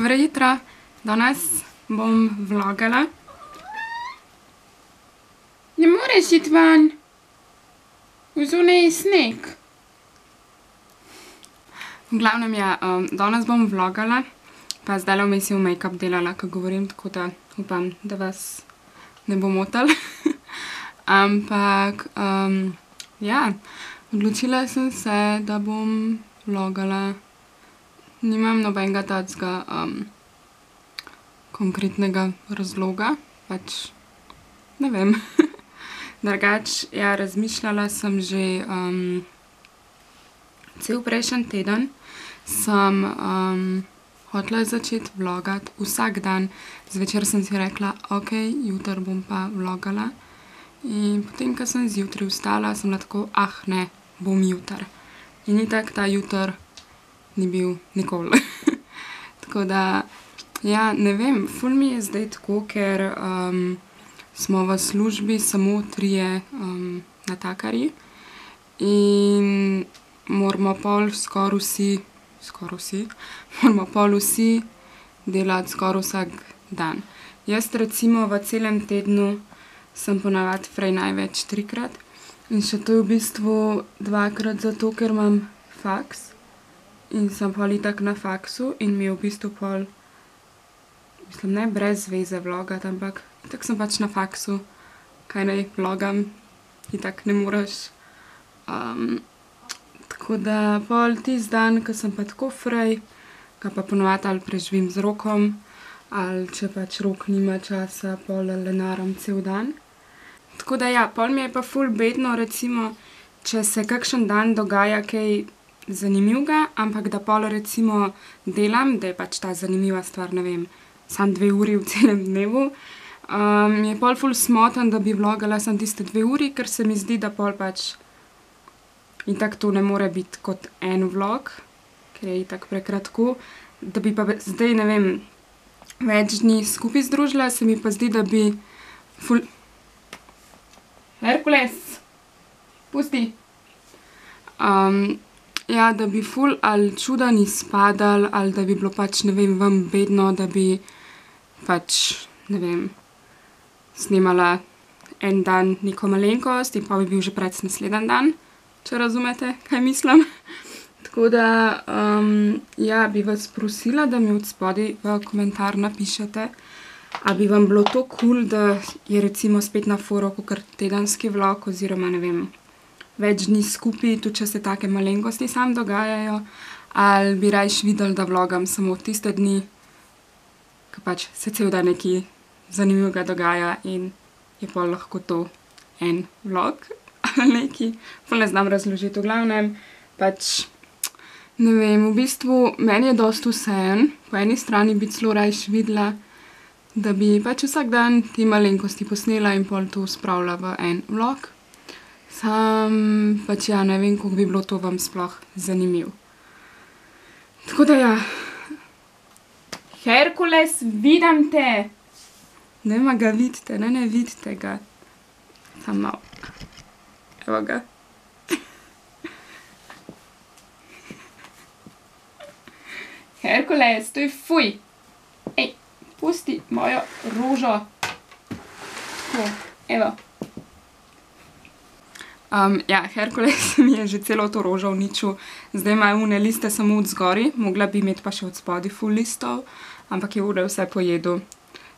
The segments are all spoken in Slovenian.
Dobro jutro, danes bom vlogala. Ne moreš iti ven, zunaj je sneg. V glavnem ja, danes bom vlogala, pa zdajle vmes je v make-up delala, ko govorim, tako da upam, da vas ne bo motil. Ampak, ja, odločila sem se, da bom vlogala. Nimam nobenega takega konkretnega razloga, pač ne vem. Drugače, ja, razmišljala sem že cel prejšnji teden, sem hotela začeti vlogati vsak dan. Zvečer sem si rekla, ok, jutri bom pa vlogala. In potem, ko sem zjutraj vstala, sem bila tako, ne, bom jutri. In itak ta jutri ni bil nikoli. Tako da, ja, ne vem, ful mi je zdaj tako, ker smo v službi samo 3 natakarji in moramo pol skoraj vsi, moramo pol vsi delati skoraj vsak dan. Jaz recimo v celem tednu sem ponavadi frej največ 3-krat in še to je v bistvu 2-krat zato, ker imam faks. In sem pol itak na faksu in mi je v bistvu pol, mislim, ne brez veze vlogati, ampak itak sem pač na faksu, kaj naj vlogam, itak ne moreš. Tako da pol tisti dan, ko sem pa tako frej, ga pa ponovadi ali preživim z Rokom, ali če pač Rok nima časa, pol lenaram cel dan. Tako da ja, pol mi je pa ful bedno, recimo, če se kakšen dan dogaja kaj zanimivega, ampak da pol recimo delam, da je pač ta zanimiva stvar, ne vem, samo 2 uri v celem dnevu. Mi je pol ful smoten, da bi vlogala samo tiste 2 uri, ker se mi zdi, da pol pač itak to ne more biti kot en vlog, ker je itak prekratko. Da bi pa zdaj, ne vem, več dni skupaj združila, se mi pa zdi, da bi ful... Herkules! Pusti! Ja, da bi ful ali čuden izpadal, ali da bi bilo pač, ne vem, vam bedno, da bi pač, ne vem, snemala en dan neko malenkost in pa bi bil že pred naslednji dan, če razumete, kaj mislim. Tako da, ja, bi vas prosila, da mi od spodaj v komentar napišete, a bi vam bilo to kul, da je recimo spet na foro kakor tedenski vlog oziroma, ne vem, več dni skupaj, tudi če se take malenkosti samo dogajajo, ali bi rajš videli, da vlogam samo tiste dni, ko pač se cel dan nekaj zanimivega dogaja in je pol lahko to en vlog ali nekaj. Ful ne znam razložiti, v glavnem, pač, ne vem, v bistvu meni je dosti vseeno, po eni strani bi celo rajš videla, da bi pač vsak dan te malenkosti posnela in pol to spravila v en vlog. Sam pač ja, ne vem, koliko bi bilo to vam sploh zanimivo. Tako da ja. Herkules, vidim te! Nema ga vidite, ne vidite ga. Sam malo. Evo ga. Herkules, to je fuj! Ej, pusti mojo rožo. Tako, evo. Ja, Herkules mi je že celo to rožo uničil. Zdaj ima une liste samo od zgori, mogla bi imeti pa še od spodaj ful listov, ampak je une vse pojedel.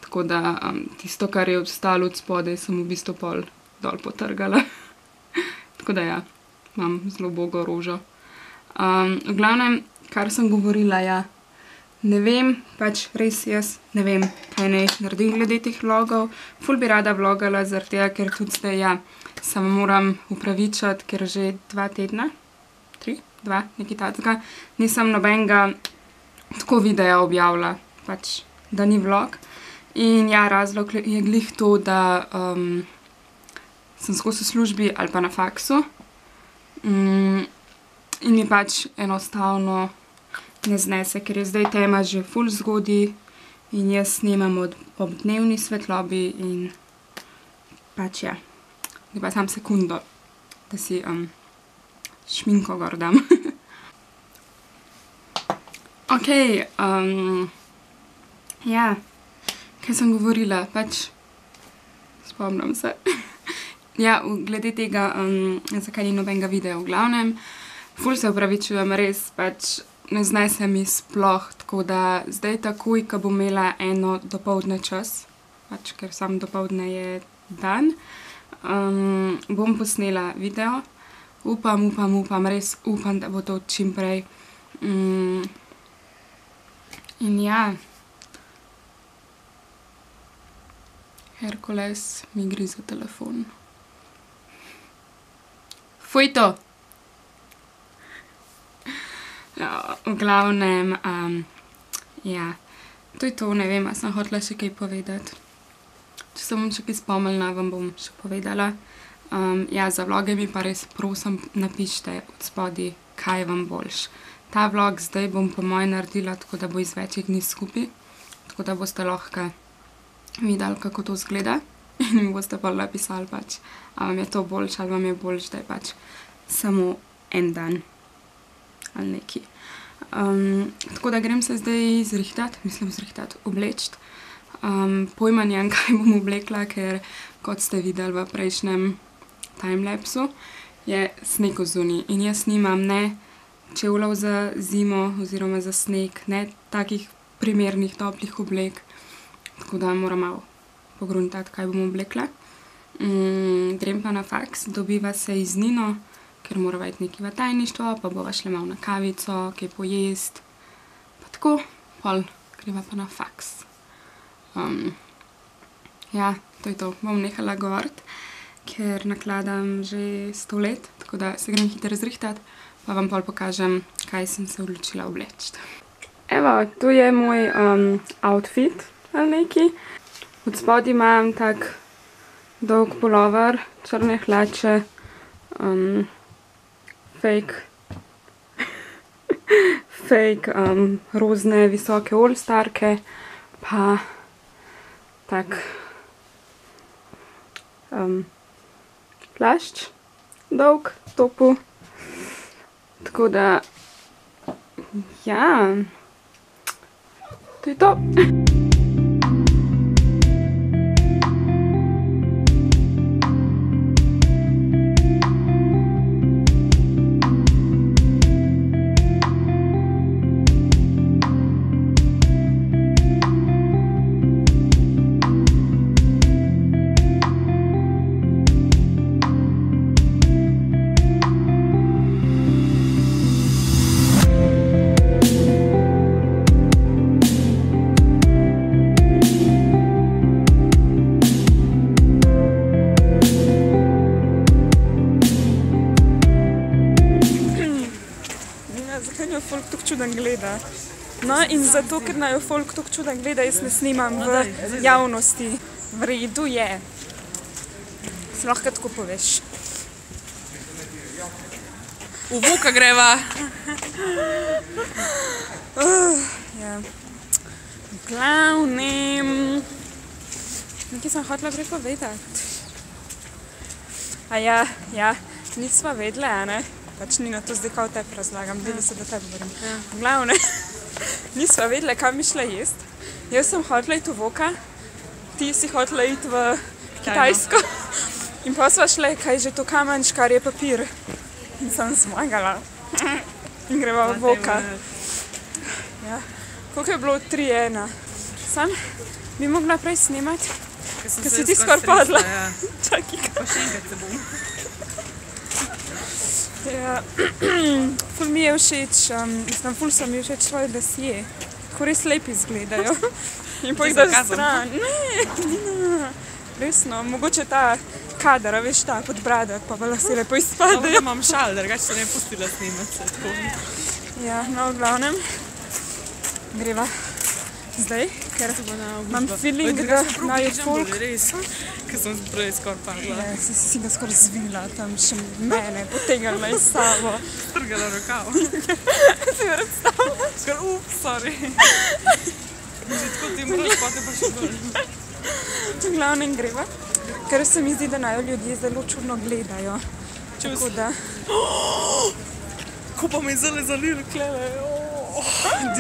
Tako da tisto, kar je ostalo od spodaj, sem v bistvu pol dol potrgala. Tako da ja, imam zelo ubogo rožo. V glavnem, kar sem govorila, ja, ne vem, pač res jaz ne vem, kaj naj naredim glede teh vlogov. Ful bi rada vlogala zaradi tega, ker tudi zdaj, ja, se moram upravičiti, ker že 2 tedna, 3, 2, nekaj takega, nisem nobenega tako videa objavila, pač, da ni vlog. In ja, razlog je glih to, da sem skozi v službi ali pa na faksu in mi pač enostavno ne znese, ker je zdaj tema že ful zgodaj in jaz snemam ob dnevni svetlobi in pač ja. Zdaj pa samo sekundo, da si šminko gor dam. Ok, Ja, kaj sem govorila, pač spomnim se. Ja, glede tega, zakaj ni nobenega videa v glavnem. Ful se opravičujem, res, pač ne znese mi sploh, tako da zdaj takoj, ko bom imela eno dopoldne čas, pač ker sam dopoldne je dan, bom posnela video. Upam, res upam, da bo to čim prej. In ja, Herkules mi grize telefon. Fuj to! Ja, v glavnem, ja, to je to, ne vem, a sem hotela še kaj povedati. Če se bom še kaj spomnila, vam bom še povedala. Ja, za vloge mi pa res prosim napište od spodaj, kaj vam boljš. Ta vlog zdaj bom po moje naredila, tako da bo iz večjih dni skupaj, tako da boste lahko videli, kako to izgleda in mi boste pa napisali pač, a vam je to boljš ali vam je boljš, da je pač samo en dan ali neki. Tako da grem se zdaj zrihtati, obleči. Pojma nimam, kaj bom oblekla, ker kot ste videli v prejšnjem timelapsu, je sneg zunaj in jaz nimam ne čevljev za zimo oziroma za sneg, ne takih primernih toplih oblek, tako da moram malo pogruntati, kaj bom oblekla. Grem pa na faks, dobiva se z Nino, ker morava iti nekaj v tajništvo, pa bova šle malo na kavico, kaj pojest, pa tako, pol greva pa na faks. Ja, to je to, bom nehala govoriti, ker nakladam že 100 let, tako da se grem hitro zrihtati, pa vam pol pokažem, kaj sem se odločila obleči. Evo, to je moj outfit ali neki. Od spodaj imam tak dolg pulover, črne hlače, fake rozne visoke all-starke, pa tak plašč dolg, topel. Tako da, ja, to je to. Folk tako čuden gleda. No in zato, ker naj jo folk tako čuden gleda, jaz ne snimam v javnosti. V redu je. Si lahko tako poveš. V vuka greva. Ja. V glavnem. Nekaj sem hotela prej povedati. A ja, nisva vedle, a ne? Pač Nina, to zdaj kao tebi razlagam, da se do tebi govorim. V glavne, nisva vedela, kam bi šla jest. Jaz sem hotela iti v Voka, ti si hotela iti v Kitajsko. In pa sva šle, kaj že to kamenč, kar je papir. In sem zmagala. In greva v Voka. Ja, koliko je bilo 3:1. Sam bi mogla prej snemati, ker si ti skoraj padla. Čakaj, kaj. Pa še enkrat se bom. Ja, ful mi je všeč, ful so mi všeč tvoji lasje, tako res lepi izgledajo. In pa jih daš stran. Ne, Nina, resno, mogoče ta kadar, veš, ta pod bradek, pa lasje lepo izpadajo. Dobro, imam šal, drugače se ne pustila snimati se tako. Ja, no, v glavnem, greva zdaj, ker imam feeling, da naj je folk. Ker sem prej skoraj padla. Ja, si ga skoraj zvila, tam še mene potegnila iz sabo. Strgala rokav. Si ga predstavlja? Skoraj, sorry. Že tako ti moraš, pa te pa še bolj. V glavnem greva, ker se mi zdi, da naj ljudje zelo čudno gledajo. Tako da... Ko pa me zale zalil, klele.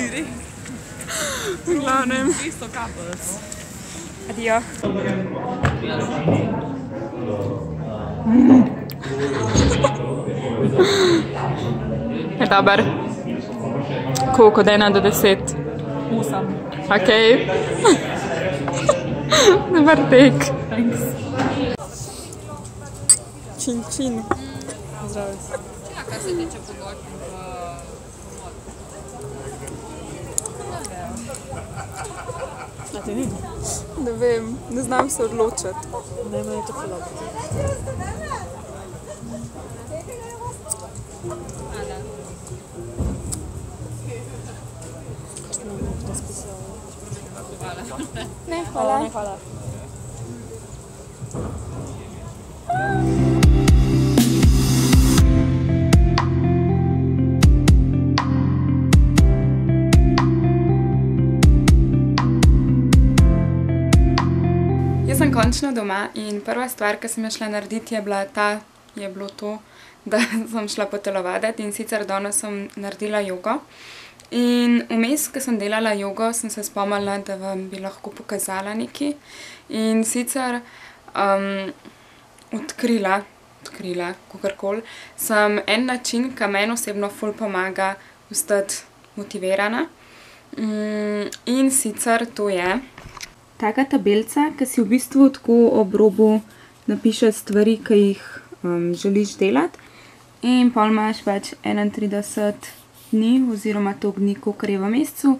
Direkt. V glavnem. Isto couples. Adijo. Je dober. Koliko od 1 do 10? 8. Okej. Dobar tek. Thanks. Čin, čin. Zdravo. Ja, kar se tiče pogodb A ti ni? Ne vem, ne znam se odločiti. Ne, meni je to ful dobro. Ne, Hvala. Hvala. Jaz sem končno doma in prva stvar, ki sem jo šla narediti, je bilo to, da sem šla potelovaditi in sicer danes sem naredila jogo. In vmes, ko sem delala jogo, sem se spomnila, da vam bi lahko pokazala nekaj. In sicer odkrila, kakorkoli, sem en način, ki meni osebno ful pomaga ostati motivirana. In sicer to je taka tabelca, ki si v bistvu tako ob robu napiše stvari, ki jih želiš delati. In pol imaš pač 31 dni oziroma toliko dni, kolikor je v mesecu.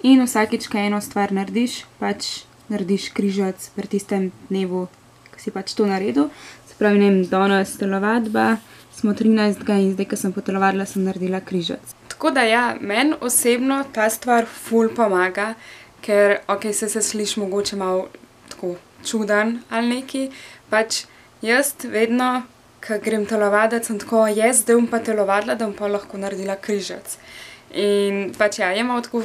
In vsakič, ko eno stvar narediš, pač narediš križac pri tistem dnevu, ki si pač to naredil. Se pravi, ne vem, danes telovadba, smo 13. in zdaj, ko sem potelovadila, sem naredila križac. Tako da ja, meni osebno ta stvar ful pomaga, ker, okej, se sliši mogoče malo tako čuden ali nekaj, pač jaz vedno, ko grem telovaditi, sem tako, zdaj bom pa telovadila, da bom pa lahko naredila križac. In pač ja, je malo tako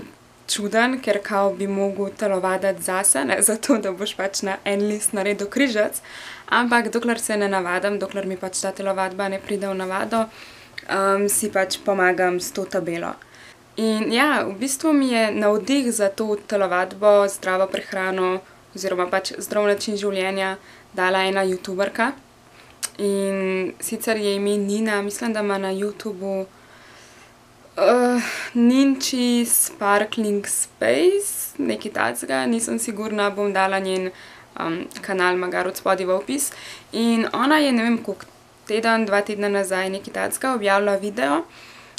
čuden, ker kao bi mogel telovaditi zase, ne zato, da boš pač na en list naredil križac, ampak dokler se ne navadim, dokler mi pač ta telovadba ne pride v navado, si pač pomagam s to tabelo. In ja, v bistvu mi je navdih za to telovadbo, zdravo prehrano oziroma pač zdrav način življenja dala ena youtuberka. In sicer je ime Nina, mislim, da ima na YouTubu Ninchi Sparkling Space, nekaj takega, nisem sigurna, bom dala njen kanal magar od spodaj v opis. In ona je, ne vem koliko, teden, 2 tedna nazaj nekaj takega objavila video,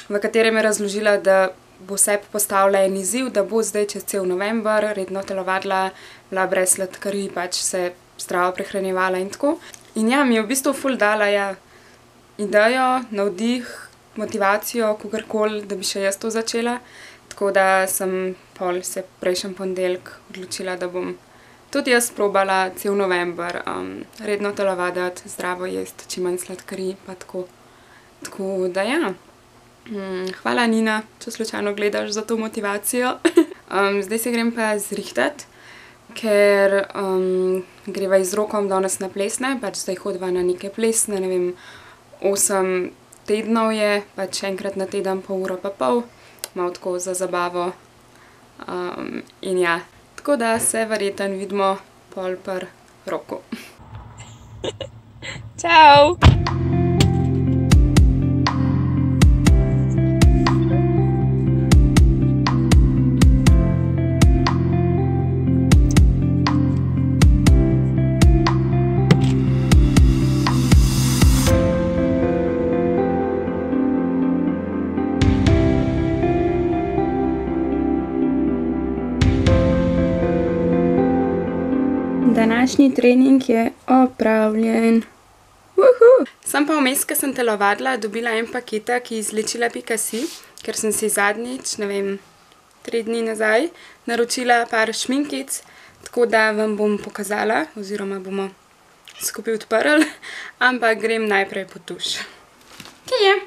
v katerem je razložila, da bo sebi postavila en izziv, da bo zdaj čez cel november redno telovadila, bila brez sladkarij, pač se zdravo prehranjevala in tako. In ja, mi je v bistvu ful dala idejo, navdih, motivacijo, kakorkoli, da bi še jaz to začela. Tako da sem pol se prejšnji ponedeljek odločila, da bom tudi jaz probala cel november redno telovaditi, zdravo jesti, čim manj sladkarij, pa tako. Tako da ja. Hvala Nina, če slučajno gledaš za to motivacijo. Zdaj se grem pa zrihtati, ker greva z Rokom danes na plesne, pač zdaj hodva na neke plesne, ne vem, 8 tednov je, pač enkrat na teden, pol uro pa pol, malo tako za zabavo. In ja, tako da se verjetno vidimo pol pri Roku. Čau! Današnji trening je opravljen. Sem pa vmes, ko sem telovadila, dobila en paketek iz Ličila.si, ker sem si zadnjič, ne vem, 3 dni nazaj, naročila par šminkic, tako da vam bom pokazala, oziroma bomo skupaj odprli, ampak grem najprej po tuš. Kje je?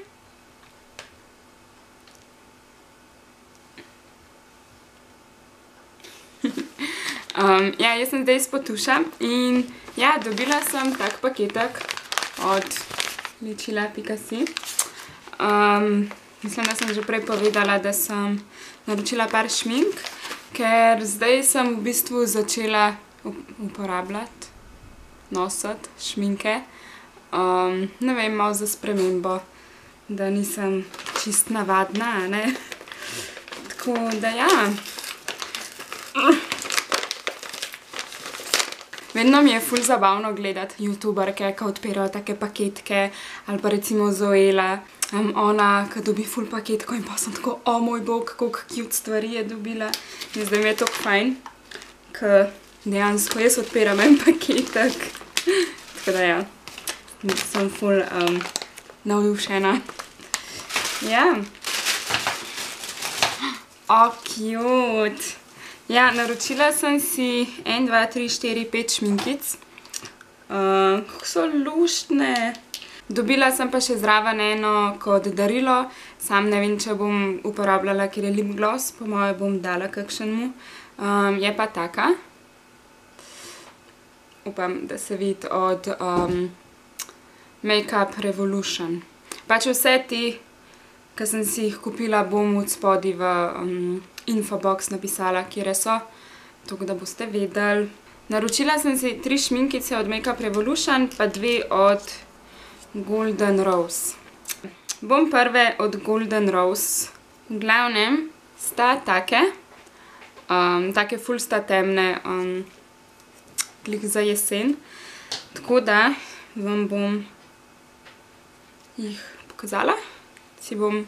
Ja, jaz sem zdaj izpod tuša in ja, dobila sem tak paketek od Ličila.si. Mislim, da sem že prej povedala, da sem naročila par šmink ker zdaj sem v bistvu začela uporabljati, nositi šminke. Ne vem, malo za spremembo, da nisem čist navadna, ne. Tako da ja. Vedno mi je ful zabavno gledati youtuberke, ki odpirajo take paketke, ali pa recimo Zoela, ona, ki dobi ful paketko in pa sem tako, o moj bog, koliko cute stvari je dobila. In zdaj mi je toliko fajn, ker dejansko jaz odpiram en paketek. Tako da ja, sem ful navdušena. Ja. O, cute. Ja, naročila sem si 1, 2, 3, 4, 5 šminkic. Kako so luštne. Dobila sem pa še zraven eno kot darilo. Sam ne vem, če bom uporabljala, ker je lip gloss. Po moje bom dala kakšnemu. Je pa taka. Upam, da se vidi od Makeup Revolution. Pač vse ti, ki sem si jih kupila, bom od spodaj v infobox napisala, kjere so, tako da boste vedeli. Naročila sem si 3 šminkice od Makeup Revolution, pa 2 od Golden Rose. Bom prve od Golden Rose. V glavnem sta take. Take ful sta temne, glih za jesen. Tako da vam bom jih pokazala. Si bom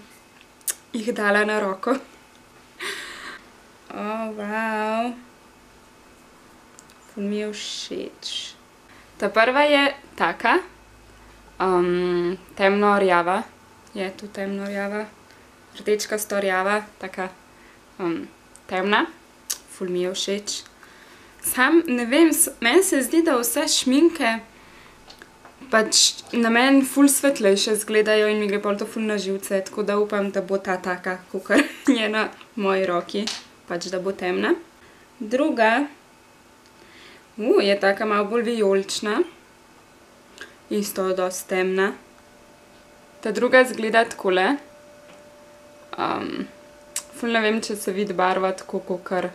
jih dala na roko. Wow. Ful mi je všeč. Ta prva je taka. Temno rjava. Je tu temno rjava. Rdečkasto rjava. Taka temna. Ful mi je všeč. Sam ne vem, meni se zdi, da vse šminke pač na meni ful svetlejše izgledajo in mi gre pol to ful na živce, tako da upam, da bo ta taka, kakor je na moji roki, pač da bo temna. Druga je taka malo bolj vijolična, isto dosti temna. Ta druga izgleda takole. Ful ne vem, če se vidi barva tako, kakor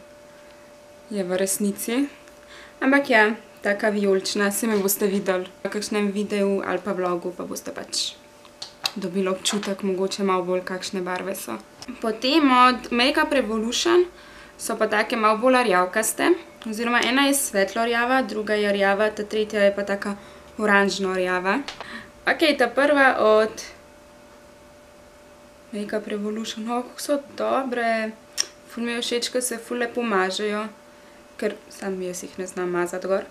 je v resnici. Ampak ja, taka vijolična, se mi boste videli v kakšnem videu ali pa vlogu, pa boste pač dobili občutek, mogoče malo bolj kakšne barve so. Potem od Makeup Revolution so pa take malo bolj rjavkaste, oziroma ena je svetlo rjava, druga je rjava, ta tretja je pa taka oranžno rjava. Ok, ta prva od Makeup Revolution, kako so dobre. Ful mi je všeč, ko se ful lepo mažejo, ker sam jaz jih ne znam mazati gor.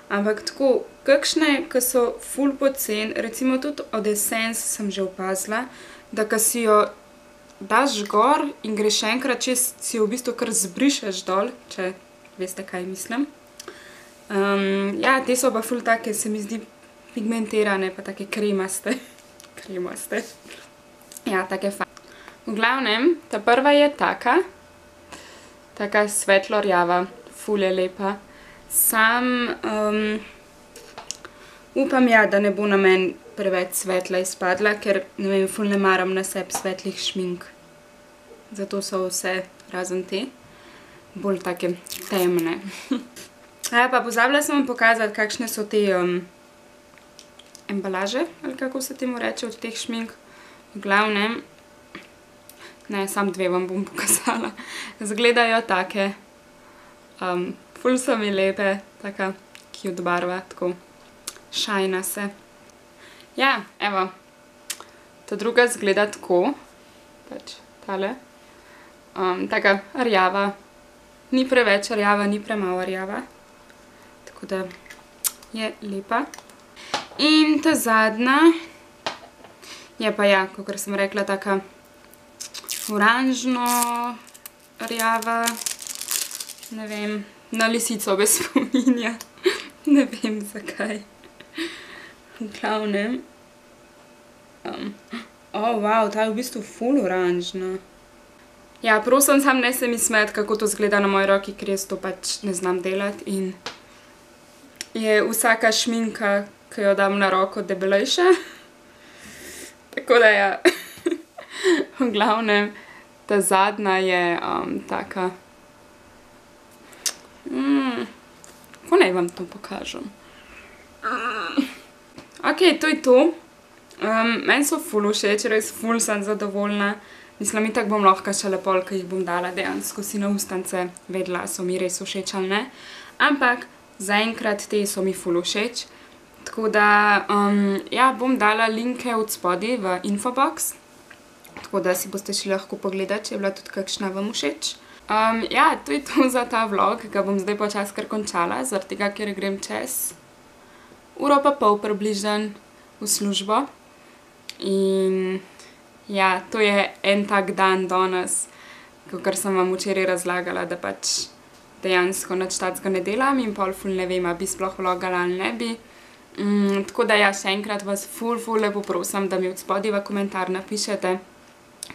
Ampak tako, kakšne, ki so ful poceni, recimo tudi od Essence sem že opazila, da ko si jo daš gor in greš enkrat čez, si jo v bistvu kar zbrišeš dol, če veste, kaj mislim. Ja, te so pa ful take, se mi zdi pigmentirane, pa take kremaste. Kremaste. Ja, take fajn. V glavnem, ta prva je taka. Taka svetlo rjava, ful je lepa. Sam upam ja, da ne bo na meni preveč svetla izpadla, ker ne vem, ful ne maram na sebi svetlih šmink. Zato so vse, razen te, bolj take temne. Pa pozabila sem vam pokazati, kakšne so te embalaže, ali kako se temu reče, od teh šmink. V glavnem, ne, sam 2 vam bom pokazala. Zgledajo take. Ful so mi lepe, taka cute barva, tako šajna se. Ja, evo, ta druga zgleda tako, pač tale, taka rjava, ni preveč rjava, ni premalo rjava, tako da je lepa. In ta zadnja je pa ja, kakor sem rekla, taka oranžno rjava, ne vem, na lisico me spominja, ne vem zakaj. V glavnem. Wow, ta je v bistvu ful oranžna. Ja, prosim, sam ne se mi smet, kako to zgleda na moji roki, ker jaz to pač ne znam delati in je vsaka šminka, ki jo dam na roko, debelejša. Tako da ja. V glavnem, ta zadnja je taka naj vam to pokažem. Ok, to je to. Meni so ful všeč, res ful sem zadovoljna. Mislim, itak bom lahko šele pol, ko jih bom dala dejansko si na ustance, vedela, so mi res všeč ali ne. Ampak zaenkrat te so mi ful všeč. Tako da, ja, bom dala linke od spodaj v infobox. Tako da si boste šli lahko pogledati, če je bila tudi kakšna vam všeč. Ja, to je to za ta vlog, ga bom zdaj počasi kar končala, zaradi tega, ker grem čez 1,5 ure približno v službo. In ja, to je en tak dan danes, kakor sem vam včeraj razlagala, da pač dejansko nič takega ne delam in pol ful ne vem, a bi sploh vlogala ali ne bi. Tako da ja, še enkrat vas ful lepo prosim, da mi od spodaj v komentar napišete,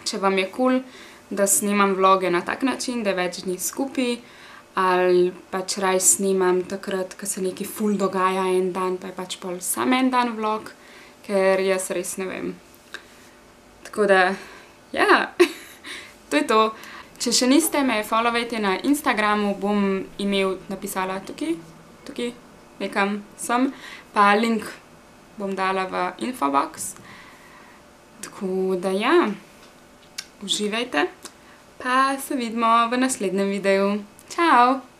če vam je kul, da snemam vloge na tak način, da je več dni skupaj, ali pač raj snemam takrat, ko se nekaj ful dogaja en dan, pa je pač pol sam en dan vlog, ker jaz res ne vem. Tako da, ja, to je to. Če še niste, me followajte na Instagramu, bom imel napisala tukaj, nekam sem, pa link bom dala v infobox. Tako da ja, uživajte, pa se vidimo v naslednjem videu. Čau!